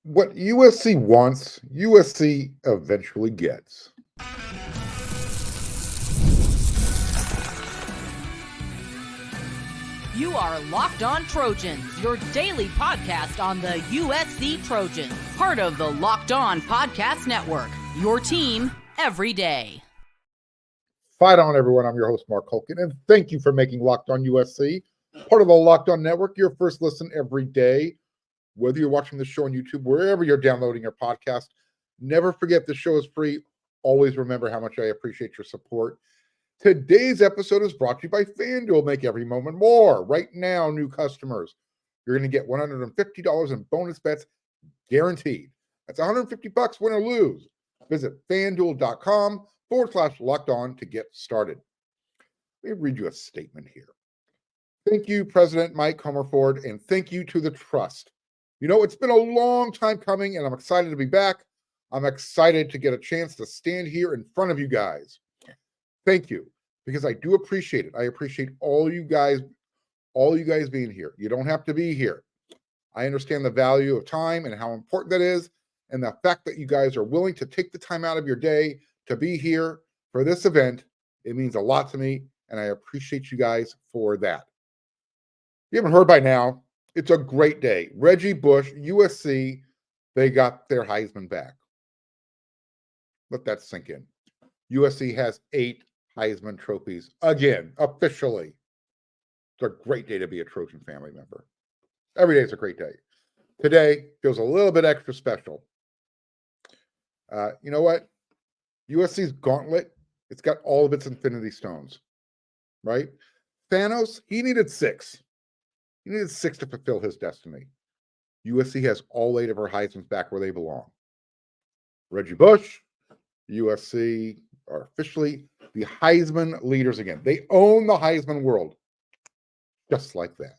What USC wants, USC eventually gets. You are Locked On Trojans, your daily podcast on the USC Trojans, part of the Locked On Podcast Network, your team every day. Fight on, everyone. I'm your host, Mark Holkin, and thank you for making Locked On USC part of the Locked On Network, your first listen every day. Whether you're watching the show on YouTube, wherever you're downloading your podcast, never forget the show is free. Always remember how much I appreciate your support. Today's episode is brought to you by FanDuel. Make every moment more. Right now, new customers, you're going to get $150 in bonus bets guaranteed. That's $150 win or lose. Visit FanDuel.com/locked on to get started. Let me read you a statement here. Thank you, President Mike Comerford, and thank you to the Trust. You know, it's been a long time coming, and I'm excited to be back. I'm excited to get a chance to stand here in front of you guys. Thank you, because I do appreciate it. I appreciate all you guys being here. You don't have to be here. I understand the value of time and how important that is, and the fact that you guys are willing to take the time out of your day to be here for this event. It means a lot to me, and I appreciate you guys for that. If you haven't heard by now, it's a great day. Reggie Bush, USC, they got their Heisman back. Let that sink in. USC has 8 Heisman trophies again, officially. It's a great day to be a Trojan family member. Every day is a great day. Today feels a little bit extra special. You know what? USC's gauntlet, it's got all of its infinity stones, right? Thanos, he needed 6. He needed 6 to fulfill his destiny. USC has all 8 of our Heisman's back where they belong. Reggie Bush, USC are officially the Heisman leaders again. They own the Heisman world. Just like that.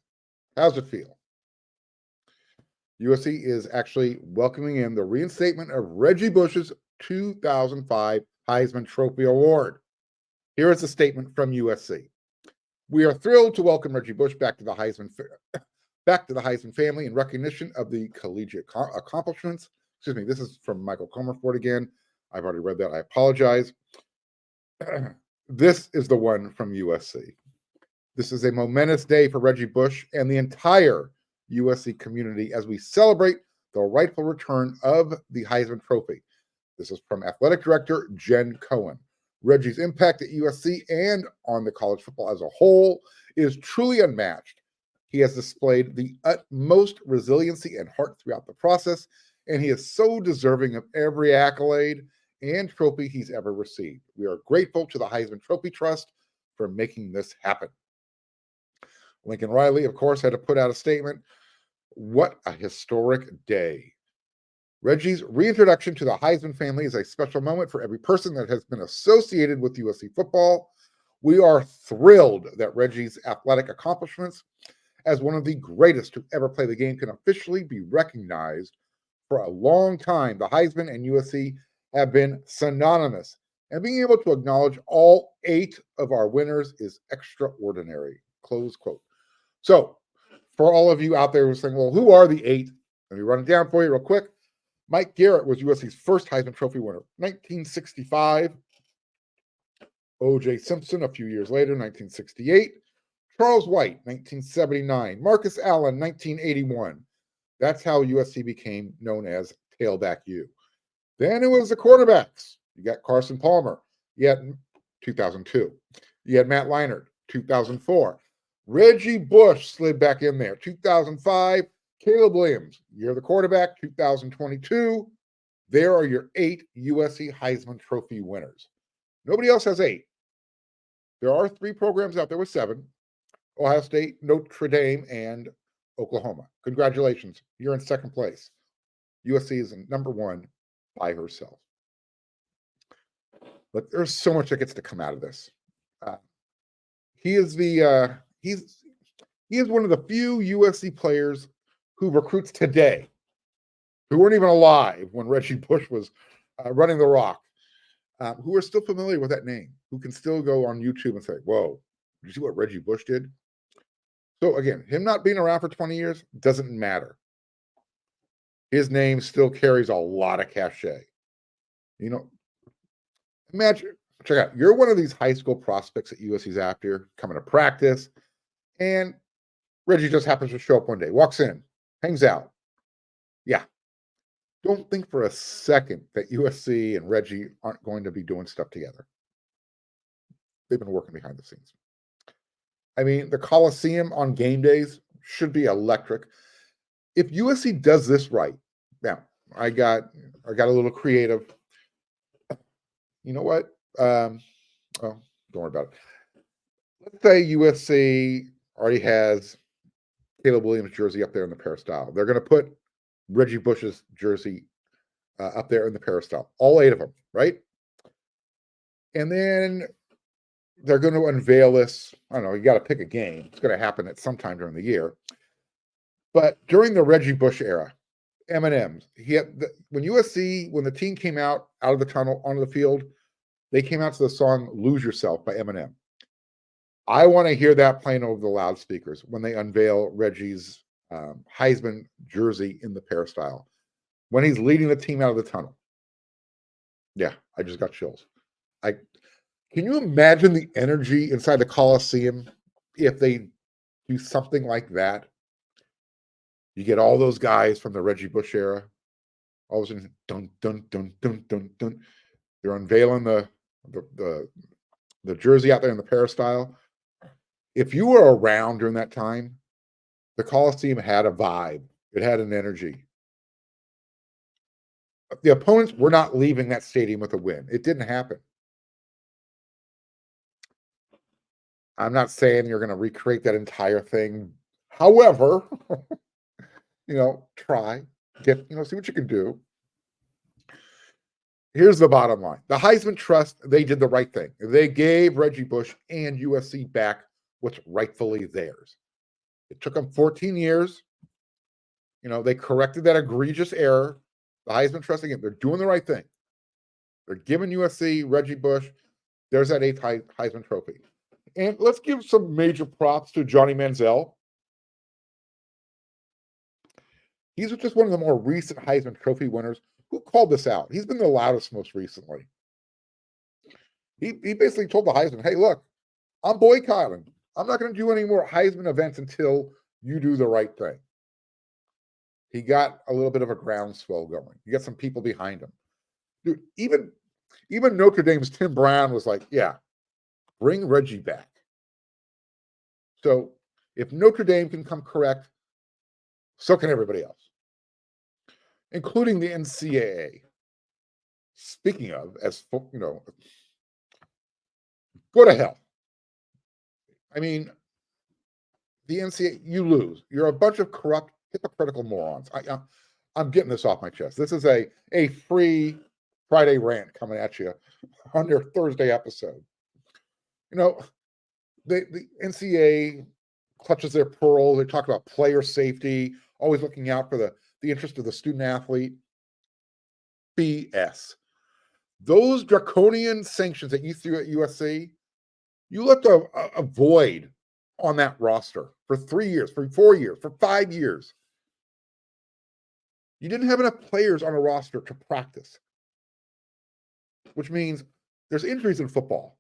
How's it feel? USC is actually welcoming in the reinstatement of Reggie Bush's 2005 Heisman Trophy Award. Here is a statement from USC. We are thrilled to welcome Reggie Bush back to the Heisman family in recognition of the collegiate accomplishments. Excuse me, this is from Michael Comerford again. I've already read that. I apologize. This is the one from USC. This is a momentous day for Reggie Bush and the entire USC community as we celebrate the rightful return of the Heisman Trophy. This is from Athletic Director Jen Cohen. Reggie's impact at USC and on the college football as a whole is truly unmatched. He has displayed the utmost resiliency and heart throughout the process, and he is so deserving of every accolade and trophy he's ever received. We are grateful to the Heisman Trophy Trust for making this happen. Lincoln Riley, of course, had to put out a statement. What a historic day. Reggie's reintroduction to the Heisman family is a special moment for every person that has been associated with USC football. We are thrilled that Reggie's athletic accomplishments as one of the greatest to ever play the game can officially be recognized. For a long time, the Heisman and USC have been synonymous, and being able to acknowledge all 8 of our winners is extraordinary. Close quote. So, for all of you out there who are saying, well, who are the 8? Let me run it down for you real quick. Mike Garrett was USC's first Heisman Trophy winner, 1965. O.J. Simpson, a few years later, 1968. Charles White, 1979. Marcus Allen, 1981. That's how USC became known as Tailback U. Then it was the quarterbacks. You got Carson Palmer. You had 2002. You had Matt Leinart, 2004. Reggie Bush slid back in there, 2005. Caleb Williams, you're the quarterback, 2022. There are your 8 USC Heisman Trophy winners. Nobody else has 8. There are 3 programs out there with 7. Ohio State, Notre Dame, and Oklahoma. Congratulations. You're in second place. USC is in number 1 by herself. But there's so much that gets to come out of this. He is one of the few USC players who recruits today, who weren't even alive when Reggie Bush was running the Rock, who are still familiar with that name, who can still go on YouTube and say, whoa, did you see what Reggie Bush did? So again, him not being around for 20 years doesn't matter. his name still carries a lot of cachet. You know, imagine, check out, you're one of these high school prospects that USC's after, coming to practice, and Reggie just happens to show up one day, walks in, hangs out. Yeah. Don't think for a second that USC and Reggie aren't going to be doing stuff together. They've been working behind the scenes. I mean, the Coliseum on game days should be electric. If USC does this right, now I got a little creative. You know what? Oh, don't worry about it. Let's say USC already has Caleb Williams' jersey up there in the peristyle. They're going to put Reggie Bush's jersey up there in the peristyle, all 8 of them, right? And then they're going to unveil this. I don't know, you got to pick a game. It's going to happen at some time during the year. But during the Reggie Bush era, M&M's, when the team came out of the tunnel onto the field, they came out to the song "Lose Yourself" by Eminem. I want to hear that playing over the loudspeakers when they unveil Reggie's Heisman jersey in the peristyle, when he's leading the team out of the tunnel. Yeah, I just got chills. Can you imagine the energy inside the Coliseum if they do something like that? You get all those guys from the Reggie Bush era. All of a sudden, dun dun dun dun dun dun. They're unveiling the jersey out there in the peristyle. If you were around during that time, the Coliseum had a vibe. It had an energy. The opponents were not leaving that stadium with a win. It didn't happen. I'm not saying you're going to recreate that entire thing. However, try, see what you can do. Here's the bottom line. The Heisman Trust, they did the right thing. They gave Reggie Bush and USC back what's rightfully theirs. It took them 14 years. They corrected that egregious error. The Heisman Trust, again, they're doing the right thing. They're giving USC, Reggie Bush, there's that 8th Heisman Trophy. And let's give some major props to Johnny Manziel. He's just one of the more recent Heisman Trophy winners. Who called this out? He's been the loudest most recently. He basically told the Heisman, hey, look, I'm boycotting. I'm not going to do any more Heisman events until you do the right thing. He got a little bit of a groundswell going. You got some people behind him. Dude, even Notre Dame's Tim Brown was like, yeah, bring Reggie back. So if Notre Dame can come correct, so can everybody else, including the NCAA. Speaking of, go to hell. I mean, the NCAA, you lose. You're a bunch of corrupt, hypocritical morons. I'm getting this off my chest. This is a free Friday rant coming at you on your Thursday episode. The NCAA clutches their pearl. They talk about player safety, always looking out for the interest of the student athlete. BS. Those draconian sanctions that you threw at USC, you left a void on that roster for 3 years, for 4 years, for 5 years. You didn't have enough players on a roster to practice, which means there's injuries in football.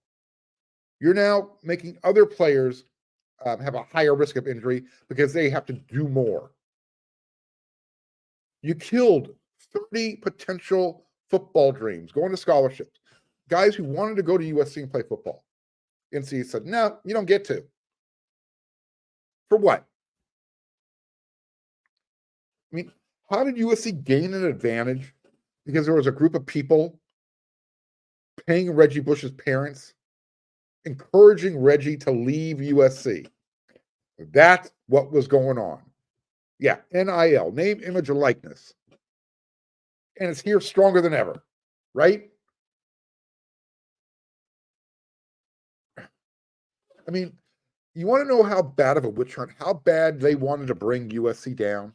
You're now making other players have a higher risk of injury because they have to do more. You killed 30 potential football dreams, going to scholarships, guys who wanted to go to USC and play football. NCAA said, no, you don't get to. For what? I mean, how did USC gain an advantage? Because there was a group of people paying Reggie Bush's parents, encouraging Reggie to leave USC. That's what was going on. Yeah, NIL, name, image, and likeness. And it's here stronger than ever, right? I mean, you want to know how bad of a witch hunt, how bad they wanted to bring USC down?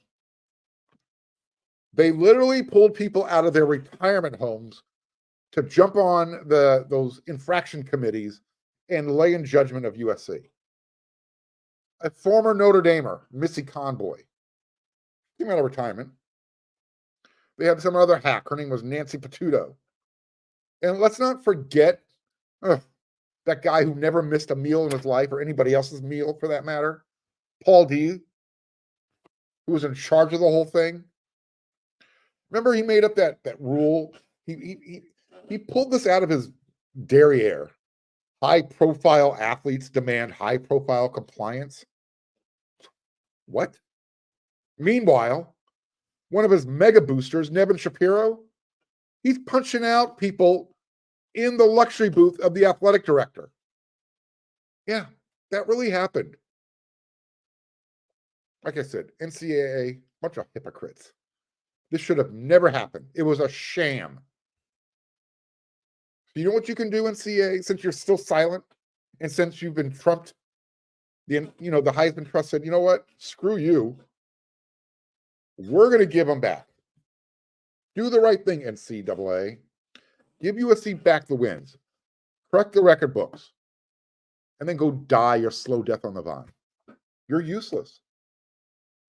They literally pulled people out of their retirement homes to jump on those infraction committees and lay in judgment of USC. A former Notre Damer, Missy Conboy, came out of retirement, They had some other hack. Her name was Nancy Patuto. And let's not forget that guy who never missed a meal in his life, or anybody else's meal for that matter, Paul D, who was in charge of the whole thing. Remember, he made up that rule. He pulled this out of his derriere. High-profile athletes demand high-profile compliance. What? Meanwhile, one of his mega boosters, Nevin Shapiro, he's punching out people in the luxury booth of the athletic director. Yeah, that really happened. Like I said, NCAA, bunch of hypocrites. This should have never happened. It was a sham. You know what you can do, NCAA, since you're still silent and since you've been trumped? The Heisman Trust said, you know what? Screw you. We're going to give them back. Do the right thing, NCAA. Give USC back the wins. Correct the record books. And then go die your slow death on the vine. You're useless.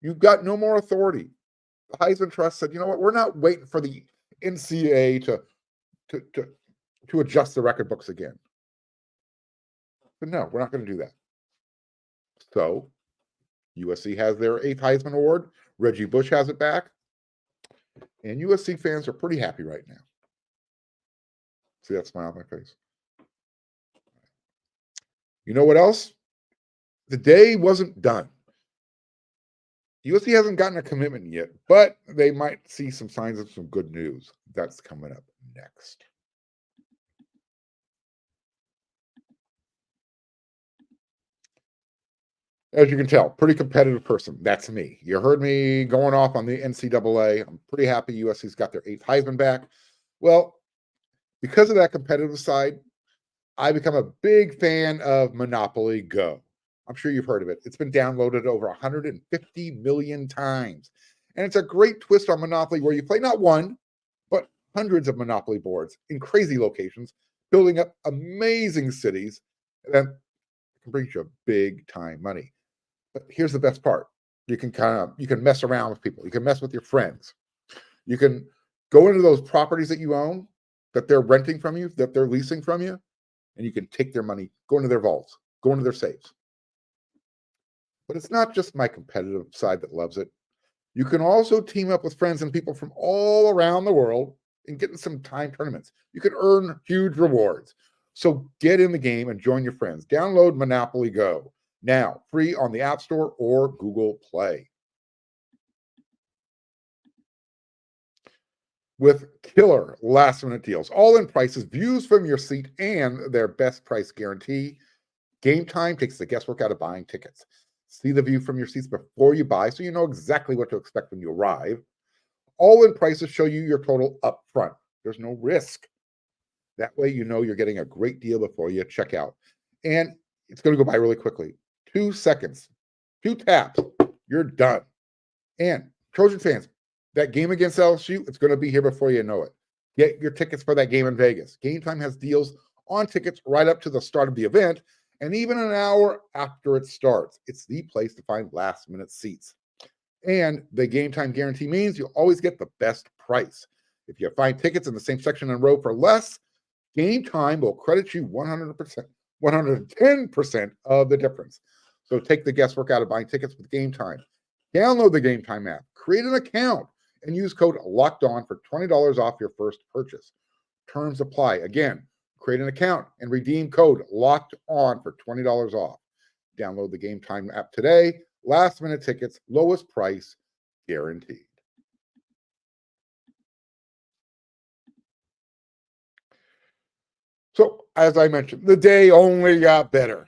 You've got no more authority. The Heisman Trust said, you know what? We're not waiting for the NCAA to adjust the record books again. But no, we're not going to do that. So USC has their 8th Heisman Award. Reggie Bush has it back. And USC fans are pretty happy right now. See that smile on my face? You know what else? The day wasn't done. USC hasn't gotten a commitment yet, but they might see some signs of some good news. That's coming up next. As you can tell, pretty competitive person. That's me. You heard me going off on the NCAA. I'm pretty happy USC's got their 8th Heisman back. Well, because of that competitive side, I become a big fan of Monopoly Go. I'm sure you've heard of it. It's been downloaded over 150 million times. And it's a great twist on Monopoly where you play not one, but hundreds of Monopoly boards in crazy locations, building up amazing cities that can bring you big time money. But here's the best part. You can mess around with people. You can mess with your friends. You can go into those properties that you own, that they're renting from you, that they're leasing from you, and you can take their money, go into their vaults, go into their safes. But it's not just my competitive side that loves it. You can also team up with friends and people from all around the world and get in some time tournaments. You can earn huge rewards. So get in the game and join your friends. Download Monopoly Go now, free on the App Store or Google Play. With killer last-minute deals, all-in prices, views from your seat, and their best price guarantee, Game Time takes the guesswork out of buying tickets. See the view from your seats before you buy so you know exactly what to expect when you arrive. All-in prices show you your total up front. There's no risk. That way you know you're getting a great deal before you check out. And it's going to go by really quickly. 2 seconds, 2 taps, you're done. And Trojan fans, that game against LSU, it's going to be here before you know it. Get your tickets for that game in Vegas. Game Time has deals on tickets right up to the start of the event and even an hour after it starts. It's the place to find last-minute seats. And the Game Time guarantee means you'll always get the best price. If you find tickets in the same section and row for less, Game Time will credit you 100%, 110% of the difference. So take the guesswork out of buying tickets with Game Time. Download the Game Time app, create an account, and use code LOCKEDON for $20 off your first purchase. Terms apply. Again, create an account and redeem code LOCKEDON for $20 off. Download the Game Time app today. Last-minute tickets, lowest price, guaranteed. So, as I mentioned, the day only got better.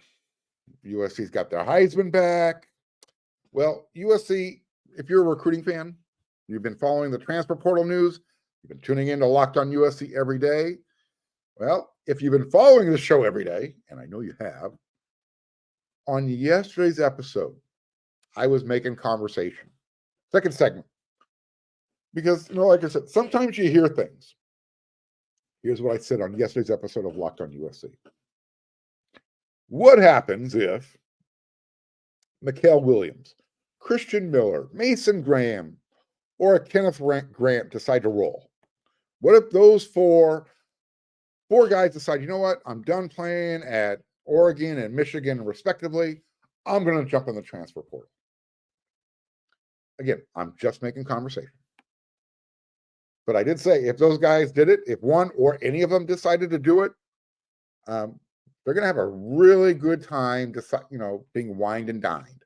USC's got their Heisman back. Well, USC, if you're a recruiting fan, you've been following the transfer portal news, you've been tuning in to Locked On USC every day. Well, if you've been following the show every day, and I know you have, on yesterday's episode, I was making conversation. Second segment. Because, like I said, sometimes you hear things. Here's what I said on yesterday's episode of Locked On USC. What happens if Mikael Williams, Christian Miller, Mason Graham, or a Kenneth Grant decide to roll? What if those four guys decide, you know what, I'm done playing at Oregon and Michigan respectively. I'm going to jump in the transfer portal. Again, I'm just making conversation. But I did say if those guys did it, if one or any of them decided to do it, they're going to have a really good time, being wined and dined,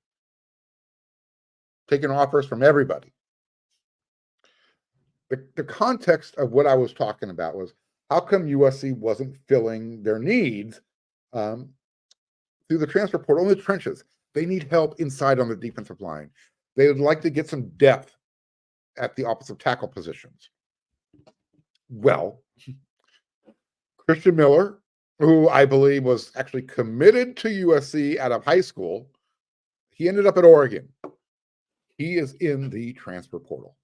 taking offers from everybody. The context of what I was talking about was how come USC wasn't filling their needs through the transfer portal in the trenches? They need help inside on the defensive line. They would like to get some depth at the offensive tackle positions. Well, Christian Miller, who I believe was actually committed to USC out of high school, he ended up at Oregon. He is in the transfer portal.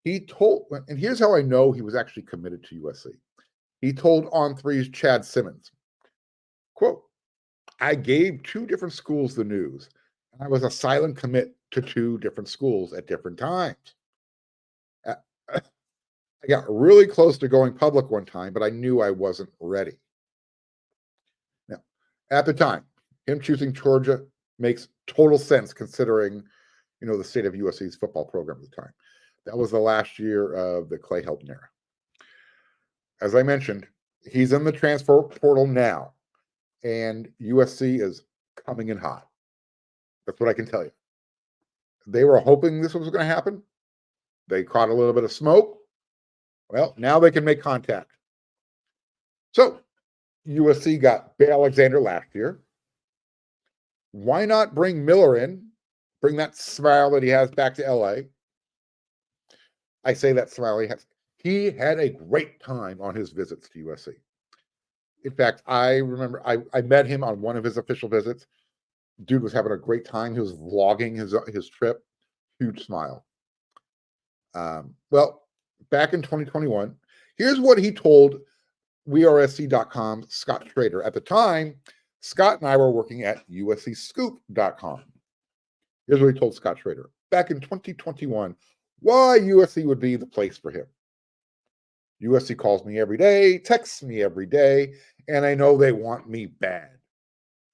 He told, and here's how I know he was actually committed to USC. He told On3's Chad Simmons, quote, I gave 2 different schools the news. And I was a silent commit to 2 different schools at different times. I got really close to going public one time, but I knew I wasn't ready. Now, at the time, him choosing Georgia makes total sense considering, the state of USC's football program at the time. That was the last year of the Clay Helton era. As I mentioned, he's in the transfer portal now, and USC is coming in hot. That's what I can tell you. They were hoping this was going to happen. They caught a little bit of smoke. Well, now they can make contact. So, USC got Bear Alexander last year. Why not bring Miller in? Bring that smile that he has back to LA. I say that smile he has. He had a great time on his visits to USC. In fact, I remember I met him on one of his official visits. Dude was having a great time. He was vlogging his trip. Huge smile. Well, back in 2021, here's what he told WeAreSC.com's Scott Schrader. At the time, Scott and I were working at USCScoop.com. Here's what he told Scott Schrader. Back in 2021, why USC would be the place for him. USC calls me every day, texts me every day, and I know they want me bad.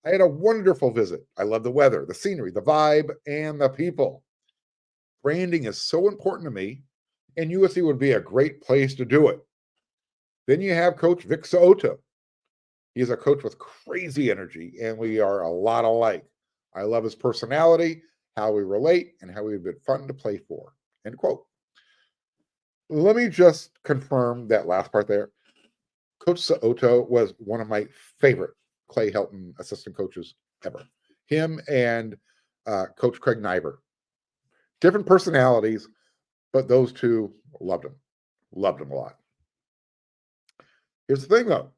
I had a wonderful visit. I love the weather, the scenery, the vibe, and the people. Branding is so important to me, and USC would be a great place to do it. Then you have Coach Vic So'oto. He's a coach with crazy energy, and we are a lot alike. I love his personality, how we relate, and how we've been fun to play for. End quote. Let me just confirm that last part there. Coach So'oto was one of my favorite Clay Helton assistant coaches ever. Him and Coach Craig Nyber. Different personalities, but those two loved him. Loved him a lot. Here's the thing, though.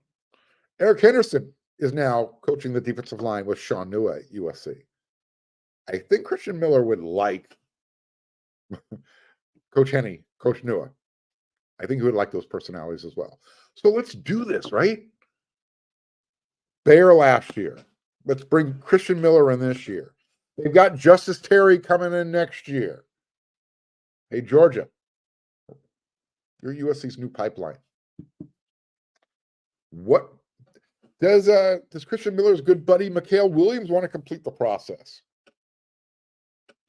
Eric Henderson is now coaching the defensive line with Sean Nua at USC. I think Christian Miller would like Coach Henney, Coach Nua. I think he would like those personalities as well. So let's do this, right? Bear last year. Let's bring Christian Miller in this year. They've got Justice Terry coming in next year. Hey, Georgia, you're USC's new pipeline. What does Christian Miller's good buddy Mikhail Williams want to complete the process?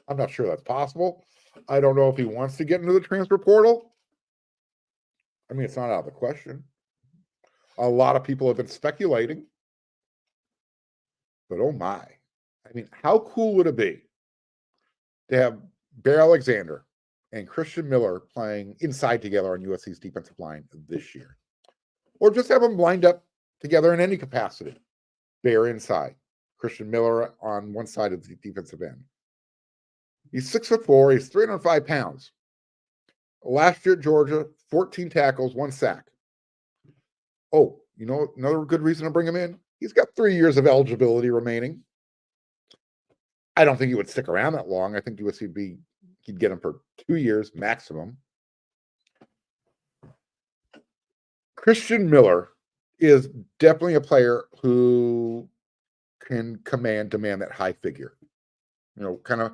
I'm not sure that's possible. I don't know if he wants to get into the transfer portal. I mean, it's not out of the question. A lot of people have been speculating. But oh my. I mean, how cool would it be to have Bear Alexander and Christian Miller playing inside together on USC's defensive line this year? Or just have them lined up together in any capacity. Bear inside, Christian Miller on one side of the defensive end. He's 6'4", he's 305 pounds. Last year at Georgia, 14 tackles, 1 sack. Oh, another good reason to bring him in? He's got 3 years of eligibility remaining. I don't think he would stick around that long. I think USC he'd get him for 2 years maximum. Christian Miller is definitely a player who can demand that high figure. Kind of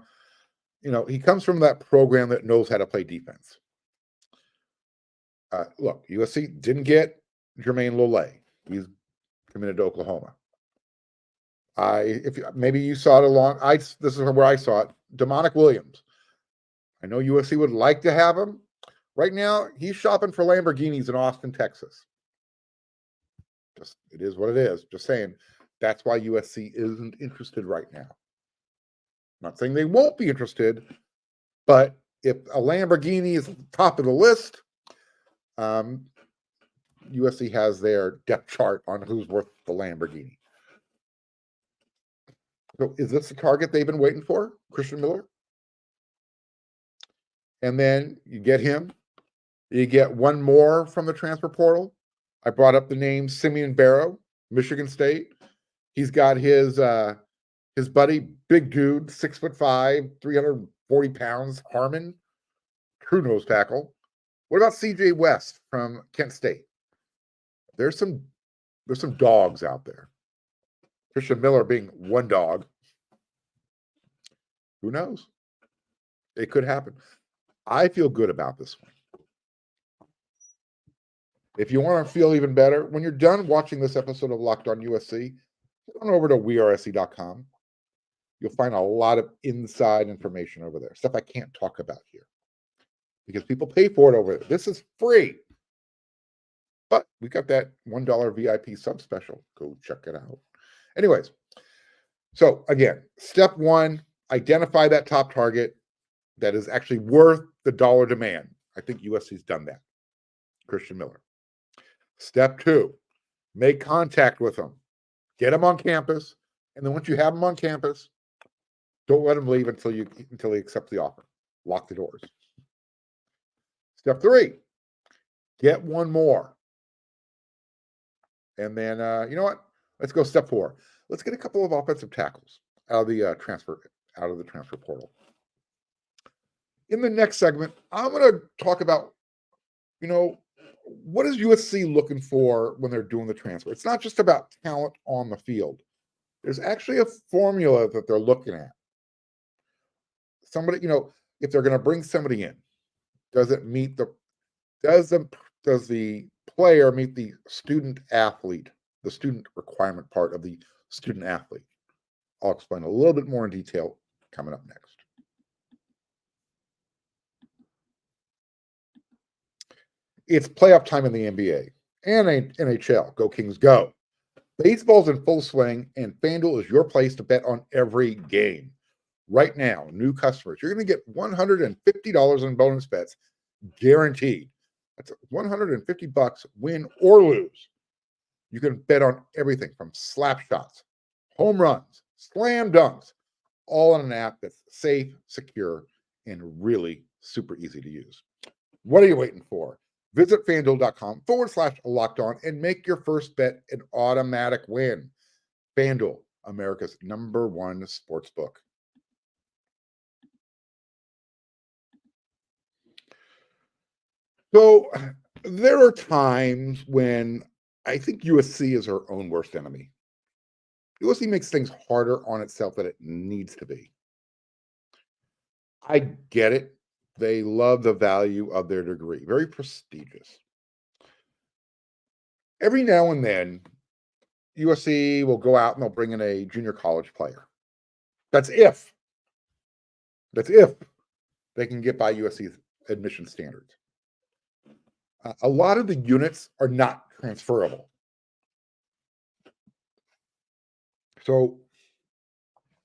he comes from that program that knows how to play defense. Look, USC didn't get Jermaine Lole. He's committed to Oklahoma. Maybe you saw it this is where I saw it. Demonic Williams. I know USC would like to have him. Right now, he's shopping for Lamborghinis in Austin, Texas. It is what it is. Just saying, that's why USC isn't interested right now. Not saying they won't be interested, but if a Lamborghini is at the top of the list, USC has their depth chart on who's worth the Lamborghini. So is this the target they've been waiting for, Christian Miller? And then you get him. You get one more from the transfer portal. I brought up the name Simeon Barrow, Michigan State. He's got his buddy, big dude, 6'5", 340 pounds, Harmon, true nose tackle. What about CJ West from Kent State? There's some dogs out there. Christian Miller being one dog. Who knows? It could happen. I feel good about this one. If you want to feel even better, when you're done watching this episode of Locked On USC, go on over to wearesc.com. You'll find a lot of inside information over there, stuff I can't talk about here because people pay for it over there. This is free. But we got that $1 VIP sub special. Go check it out. Anyways, so again, step one, identify that top target that is actually worth the dollar demand. I think USC's done that. Christian Miller. Step two, make contact with them. Get them on campus. And then once you have them on campus, don't let them leave until he accepts the offer. Lock the doors. Step three, get one more. And then, you know what? Let's go step four. Let's get a couple of offensive tackles out of the transfer portal. In the next segment, I'm going to talk about, what is USC looking for when they're doing the transfer? It's not just about talent on the field. There's actually a formula that they're looking at. Somebody, if they're going to bring somebody in, does the player meet the student athlete, the student requirement part of the student athlete? I'll explain a little bit more in detail coming up next. It's playoff time in the NBA and NHL. Go Kings, go. Baseball's in full swing, and FanDuel is your place to bet on every game. Right now, new customers, you're going to get $150 in bonus bets guaranteed. That's $150 win or lose. You can bet on everything from slap shots, home runs, slam dunks, all on an app that's safe, secure, and really super easy to use. What are you waiting for? Visit FanDuel.com/LockedOn and make your first bet an automatic win. FanDuel, America's #1 sportsbook. So there are times when I think USC is our own worst enemy. USC makes things harder on itself than it needs to be. I get it. They love the value of their degree. Very prestigious. Every now and then, USC will go out and they'll bring in a junior college player. That's if they can get by USC's admission standards. A lot of the units are not transferable. So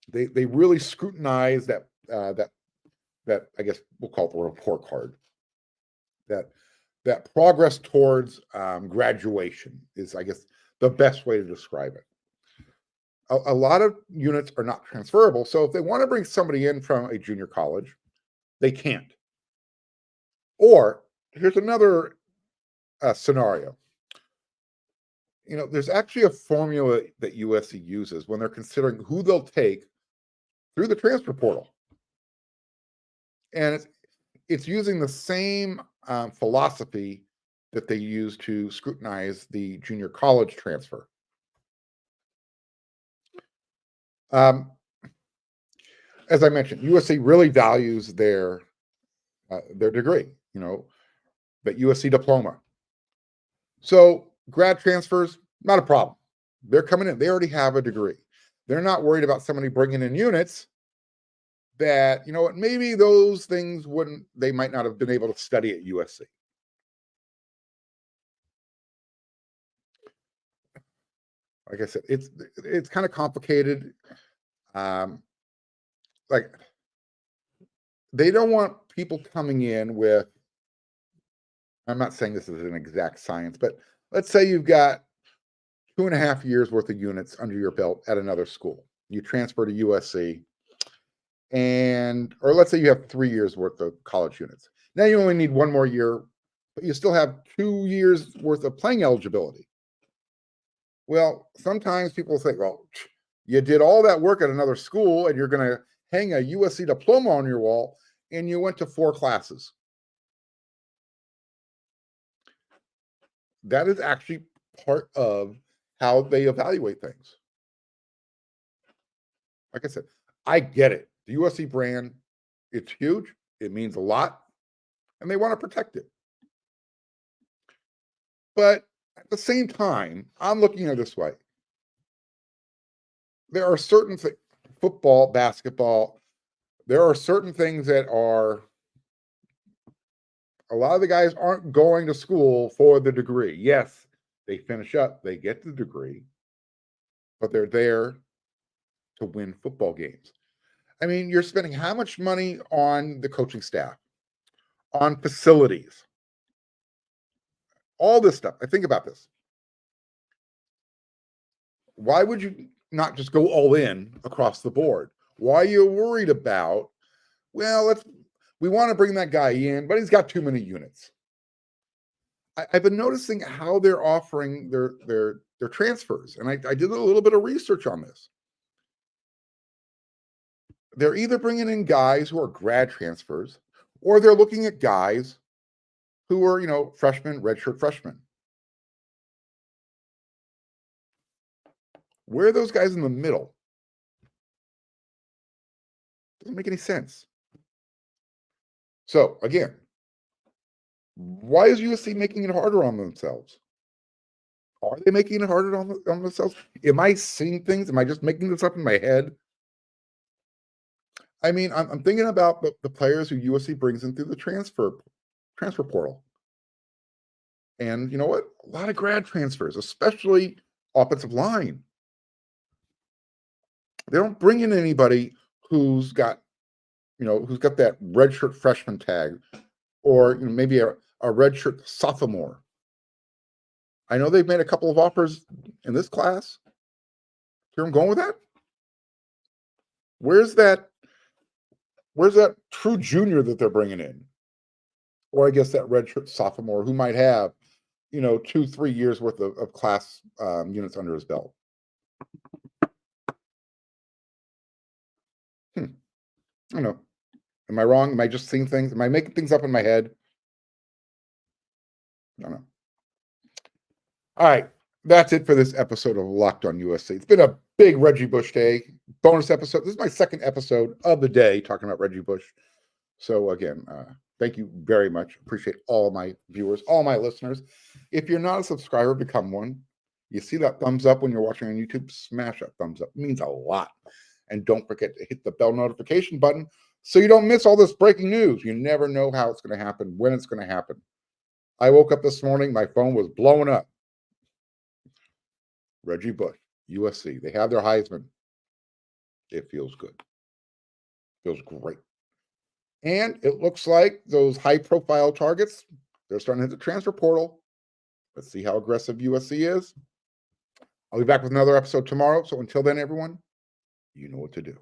they really scrutinize that I guess we'll call it the report card. That progress towards graduation is, I guess, the best way to describe it. A lot of units are not transferable. So if they want to bring somebody in from a junior college, they can't. Or here's another scenario. There's actually a formula that USC uses when they're considering who they'll take through the transfer portal. And it's using the same philosophy that they use to scrutinize the junior college transfer. as I mentioned, USC really values their degree, that USC diploma. So grad transfers, not a problem. They're coming in. They already have a degree. They're not worried about somebody bringing in units that, maybe those things they might not have been able to study at USC. Like I said, it's kind of complicated. Like, they don't want people coming in with, I'm not saying this is an exact science, but let's say you've got 2.5 years worth of units under your belt at another school. You transfer to USC, or let's say you have 3 years worth of college units. Now you only need 1 more year, but you still have 2 years worth of playing eligibility. Well, sometimes people think, well, you did all that work at another school and you're going to hang a USC diploma on your wall, and you went to 4 classes. That is actually part of how they evaluate things. Like I said, I get it. The USC brand, it's huge. It means a lot, and they want to protect it. But at the same time, I'm looking at it this way. There are certain things, football, basketball, there are certain things that are, a lot of the guys aren't going to school for the degree. Yes, they finish up, they get the degree, but they're there to win football games. I mean, you're spending how much money on the coaching staff, on facilities, all this stuff. I think about this. Why would you not just go all in across the board? Why are you worried about, well, we want to bring that guy in, but he's got too many units? I've been noticing how they're offering their transfers, and I did a little bit of research on this. They're either bringing in guys who are grad transfers, or they're looking at guys who are, freshmen, redshirt freshmen. Where are those guys in the middle? Doesn't make any sense. So again, why is USC making it harder on themselves? Are they making it harder on themselves? Am I seeing things? Am I just making this up in my head? I mean, I'm thinking about the players who USC brings in through the transfer portal. And you know what? A lot of grad transfers, especially offensive line. They don't bring in anybody who's got that redshirt freshman tag, or maybe a redshirt sophomore. I know they've made a couple of offers in this class. Here I'm going with that. Where's that true junior that they're bringing in? Or I guess that redshirt sophomore who might have, 2-3 years worth of class units under his belt. I don't know. Am I wrong? Am I just seeing things? Am I making things up in my head? I don't know. All right. That's it for this episode of Locked on USC. It's been a big Reggie Bush day. Bonus episode. This is my second episode of the day talking about Reggie Bush. So again, thank you very much. Appreciate all my viewers, all my listeners. If you're not a subscriber, become one. You see that thumbs up when you're watching on YouTube? Smash that thumbs up. It means a lot. And don't forget to hit the bell notification button so you don't miss all this breaking news. You never know how it's going to happen, when it's going to happen. I woke up this morning, my phone was blowing up. Reggie Bush, USC. They have their Heisman. It feels good. Feels great. And it looks like those high-profile targets, they're starting to hit the transfer portal. Let's see how aggressive USC is. I'll be back with another episode tomorrow. So until then, everyone, you know what to do.